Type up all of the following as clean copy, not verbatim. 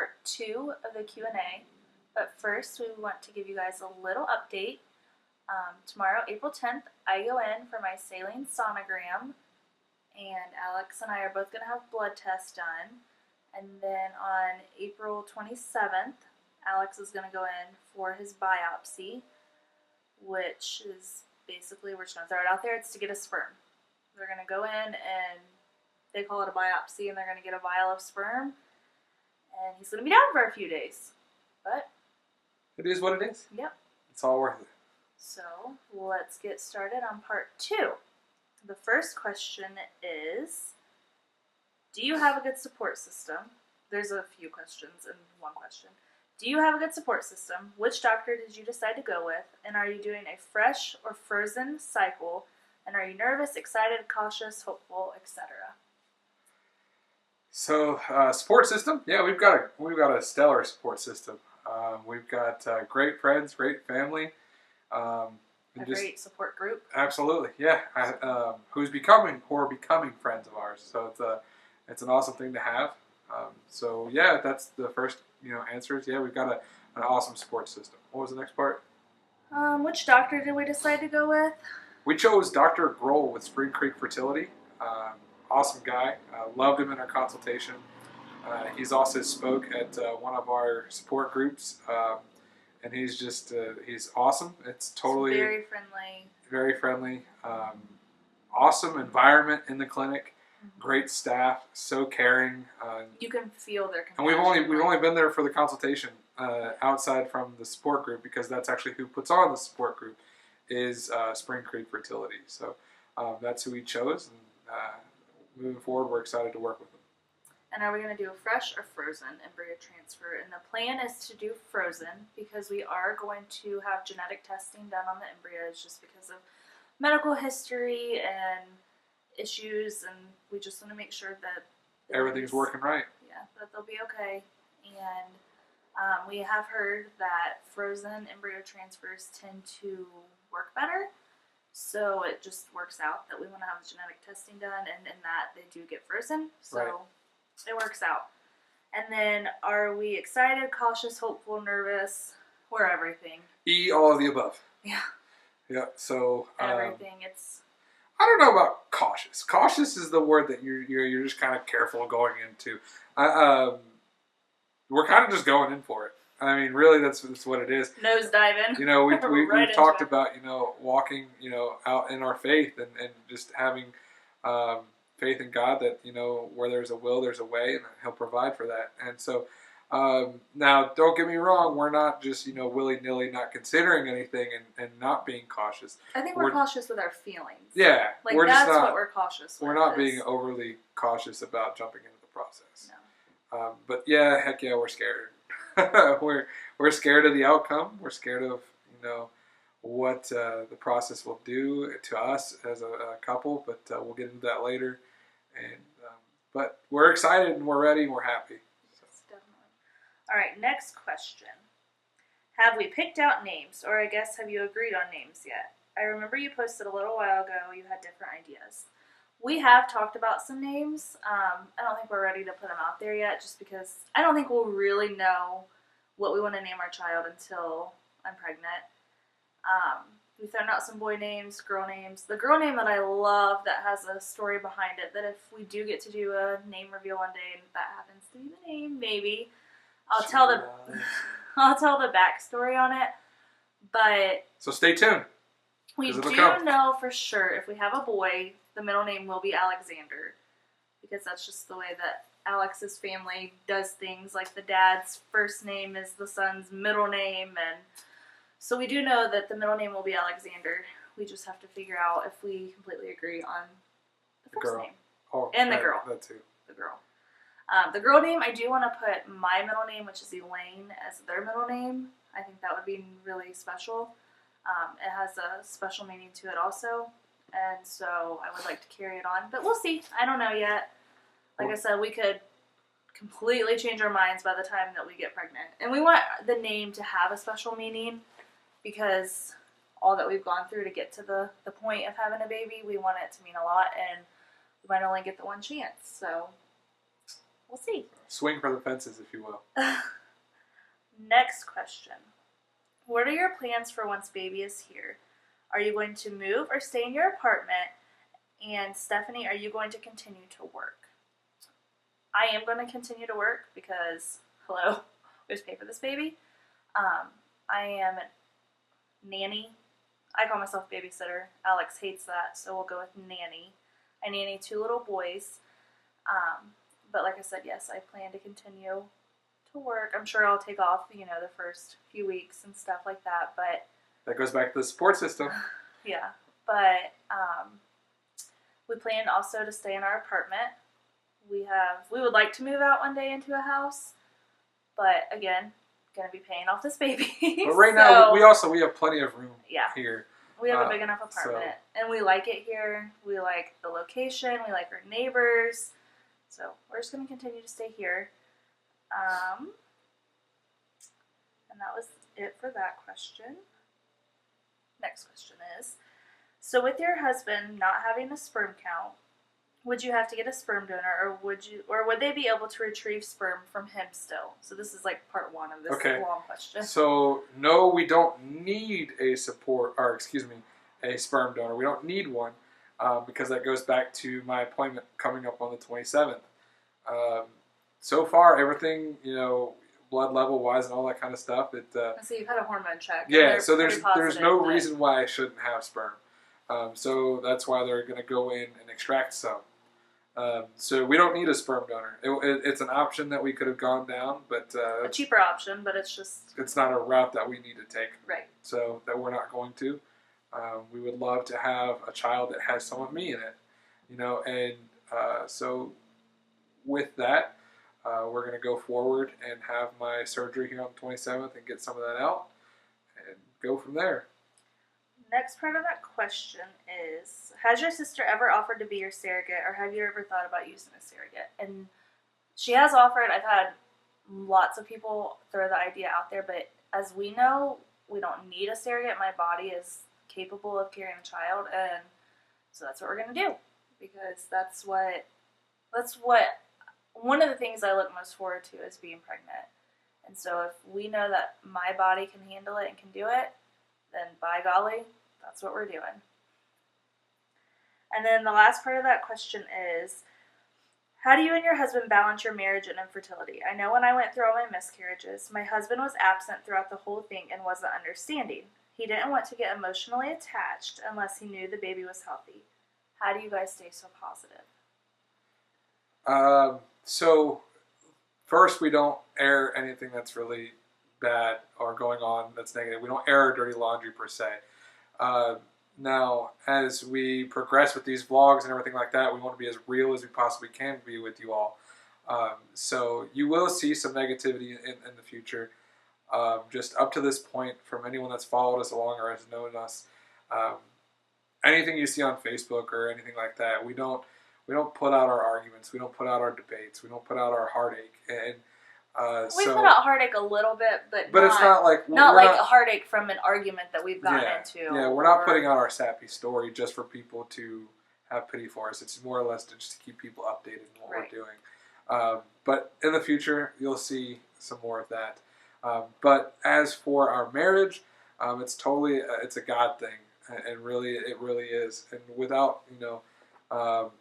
part 2 of the Q&A, but first we want to give you guys a little update. Tomorrow, April 10th, I go in for my saline sonogram, and Alex and I are both going to have blood tests done. And then on April 27th, Alex is going to go in for his biopsy, which is basically, we're just going to throw it out there, it's to get a sperm. They're going to go in and they call it a biopsy, and they're going to get a vial of sperm, and he's going to be down for a few days. But it is what it is. Yep. It's all worth it. So let's get started on part 2. The first question is, do you have a good support system? There's a few questions in one question. Do you have a good support system? Which doctor did you decide to go with? And are you doing a fresh or frozen cycle? And are you nervous, excited, cautious, hopeful, etc.? So, support system, yeah, we've got a stellar support system. We've got great friends, great family, Great support group. Absolutely, yeah. Who's becoming friends of ours. So it's an awesome thing to have. So yeah, that's the first answer is yeah, we've got an awesome support system. What was the next part? Which doctor did we decide to go with? We chose Dr. Grohl with Spring Creek Fertility. Awesome guy. Loved him in our consultation. He's also spoke at one of our support groups, and he's just he's awesome. It's totally very friendly. Very friendly. Awesome environment in the clinic. Mm-hmm. Great staff. So caring. You can feel their compassion. And we've only been there for the consultation outside from the support group, because that's actually who puts on the support group is Spring Creek Fertility. So that's who we chose. And, moving forward, we're excited to work with them. And are we going to do a fresh or frozen embryo transfer? And the plan is to do frozen, because we are going to have genetic testing done on the embryos just because of medical history and issues, and we just want to make sure that everything's working right. Yeah, that they'll be okay. And we have heard that frozen embryo transfers tend to work better. So it just works out that we want to have the genetic testing done, and in that they do get frozen. So right. It works out. And then are we excited, cautious, hopeful, nervous? We're everything. All of the above. Yeah. Yeah. So everything. I don't know about cautious. Cautious is the word that you're just kind of careful going into. We're kind of just going in for it. I mean, really, that's what it is. Nose diving. We've talked about, walking, out in our faith and just having faith in God that, where there's a will, there's a way, and He'll provide for that. And so, now, don't get me wrong, we're not just, willy-nilly not considering anything and not being cautious. I think we're cautious with our feelings. Yeah. That's what we're cautious with. We're not being overly cautious about jumping into the process. No. But yeah, heck yeah, we're scared. we're scared of the outcome. We're scared of what the process will do to us as a couple. But we'll get into that later. And but we're excited and we're ready and we're happy. Yes, definitely. All right, next question. Have we picked out names, or I guess have you agreed on names yet? I remember you posted a little while ago you had different ideas. We have talked about some names. I don't think we're ready to put them out there yet, just because I don't think we'll really know what we want to name our child until I'm pregnant. We've thrown out some boy names, girl names. The girl name that I love that has a story behind it, that if we do get to do a name reveal one day and that happens to be the name, maybe, I'll tell the backstory on it. But so stay tuned. We do know for sure if we have a boy, the middle name will be Alexander, because that's just the way that Alex's family does things. Like the dad's first name is the son's middle name, and so we do know that the middle name will be Alexander. We just have to figure out if we completely agree on the first name. Oh, and the girl. That too. The girl. The girl name, I do want to put my middle name, which is Elaine, as their middle name. I think that would be really special. It has a special meaning to it also, and so I would like to carry it on. But we'll see. I don't know yet. Like I said, we could completely change our minds by the time that we get pregnant. And we want the name to have a special meaning, because all that we've gone through to get to the point of having a baby, we want it to mean a lot, and we might only get the one chance. So we'll see. Swing for the fences, if you will. Next question. What are your plans for once baby is here? Are you going to move or stay in your apartment? And Stephanie, are you going to continue to work? I am going to continue to work because, hello, we have to pay for this baby. I am a nanny. I call myself babysitter. Alex hates that, so we'll go with nanny. I nanny 2 little boys. But like I said, yes, I plan to continue to work. I'm sure I'll take off, the first few weeks and stuff like that. But that goes back to the support system. Yeah, but we plan also to stay in our apartment. We would like to move out one day into a house, but again, gonna be paying off this baby. But right now, we have plenty of room here. We have a big enough apartment, and we like it here. We like the location. We like our neighbors. So we're just gonna continue to stay here. And that was it for that question. Next question is, so with your husband not having a sperm count, would you have to get a sperm donor, or would they be able to retrieve sperm from him still? So this is like part 1 of this long question. So no, we don't need a sperm donor. We don't need one because that goes back to my appointment coming up on the 27th. So far, everything, blood level wise and all that kind of stuff. So you've had a hormone check. Yeah, so there's no reason why I shouldn't have sperm. So that's why they're going to go in and extract some. So we don't need a sperm donor. It's an option that we could have gone down, but a cheaper option, but it's not a route that we need to take. Right. So that we're not going to. We would love to have a child that has some of me in it, and so with that, we're going to go forward and have my surgery here on the 27th and get some of that out and go from there. Next part of that question is, has your sister ever offered to be your surrogate, or have you ever thought about using a surrogate? And she has offered. I've had lots of people throw the idea out there, but as we know, we don't need a surrogate. My body is capable of carrying a child, and so that's what we're going to do, because that's what one of the things I look most forward to is being pregnant. And so if we know that my body can handle it and can do it, then by golly, that's what we're doing. And then the last part of that question is, how do you and your husband balance your marriage and infertility? I know when I went through all my miscarriages, my husband was absent throughout the whole thing and wasn't understanding. He didn't want to get emotionally attached unless he knew the baby was healthy. How do you guys stay so positive? So first, we don't air anything that's really bad or going on that's negative. We don't air our dirty laundry per se. Now, as we progress with these vlogs and everything like that, we want to be as real as we possibly can be with you all. So you will see some negativity in the future. Just up to this point, from anyone that's followed us along or has known us, anything you see on Facebook or anything like that, we don't put out our arguments. We don't put out our debates. We don't put out our heartache. And we put out heartache a little bit, but it's not like a heartaake from an argument that we've gotten into. Yeah, we're not putting out our sappy story just for people to have pity for us. It's more or less to just keep people updated on what we're doing. But in the future, you'll see some more of that. But as for our marriage, it's a God thing, and it really is. And without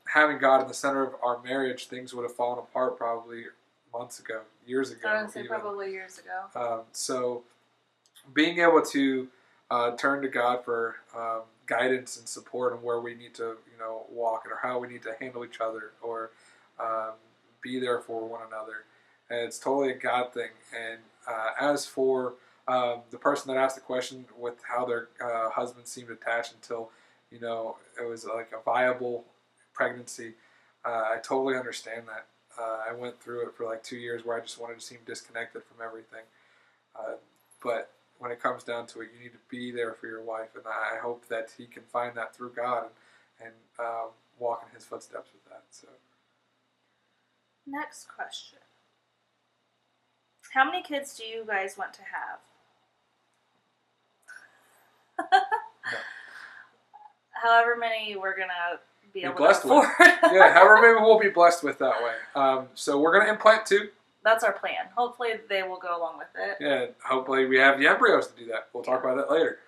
having God in the center of our marriage, things would have fallen apart probably months ago, years ago. I would say probably years ago. So being able to turn to God for guidance and support on where we need to, walk or how we need to handle each other or be there for one another. And it's totally a God thing. And as for the person that asked the question with how their husband seemed attached until, it was like a viable pregnancy, I totally understand that. I went through it for like 2 years where I just wanted to seem disconnected from everything. But when it comes down to it, you need to be there for your wife, and I hope that he can find that through God and walk in his footsteps with that. So, next question: how many kids do you guys want to have? No. However many we're gonna be able to blessed with. afford. Yeah, however many we'll be blessed with that way. So we're going to implant 2. That's our plan. Hopefully they will go along with it. Yeah, hopefully we have the embryos to do that. We'll talk about that later.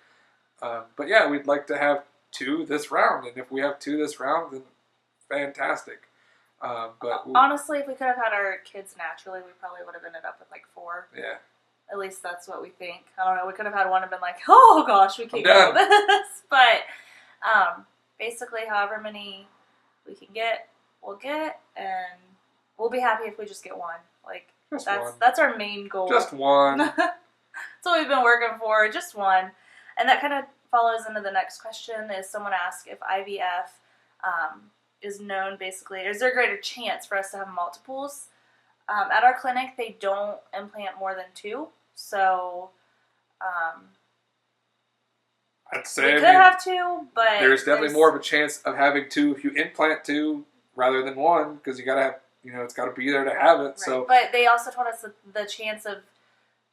But yeah, we'd like to have 2 this round, and if we have 2 this round, then fantastic. But honestly, if we could have had our kids naturally, we probably would have ended up with like 4. Yeah. At least that's what we think. I don't know. We could have had one and been like, oh gosh, we can't do this. But basically, however many we can get, we'll get, and we'll be happy if we just get 1. Like that's our main goal. Just 1. That's what we've been working for. Just 1, and that kind of follows into the next question. Is someone asked if IVF is known basically? Is there a greater chance for us to have multiples? At our clinic, they don't implant more than 2. So, I'd say we could have 2, but there's definitely more of a chance of having 2 if you implant 2 rather than 1, because you gotta have, it's got to be there to have it. Right. So, but they also told us that the chance of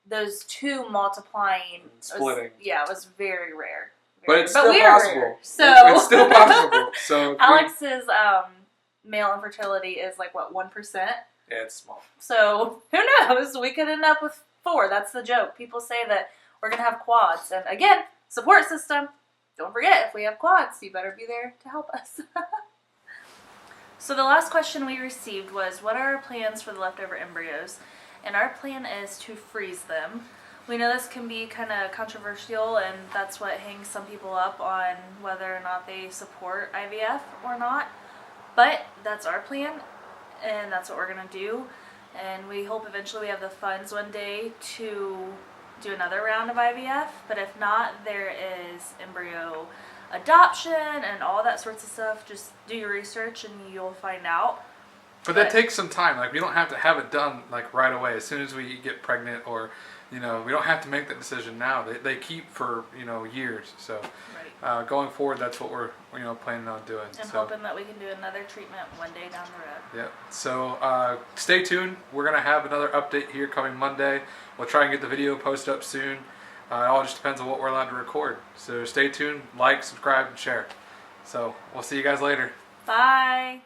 those 2 multiplying, splitting, was very rare. But it's still possible. Rare, so it's still possible. So Alex's male infertility is like what 1%. Yeah, it's small. So who knows? We could end up with 4. That's the joke. People say that we're gonna have quads, and again, support system. Don't forget, if we have quads, you better be there to help us. So the last question we received was, what are our plans for the leftover embryos? And our plan is to freeze them. We know this can be kind of controversial, and that's what hangs some people up on whether or not they support IVF or not. But that's our plan, and that's what we're going to do. And we hope eventually we have the funds one day to do another round of IVF. But if not, there is embryo adoption and all that sorts of stuff. Just do your research and you'll find out. But that takes some time. Like, we don't have to have it done like right away. As soon as we get pregnant, or we don't have to make that decision now. They keep for years. So going forward, that's what we're planning on doing. And hoping that we can do another treatment one day down the road. Yeah. So stay tuned. We're gonna have another update here coming Monday. We'll try and get the video posted up soon. It all just depends on what we're allowed to record. So stay tuned, like, subscribe, and share. So we'll see you guys later. Bye.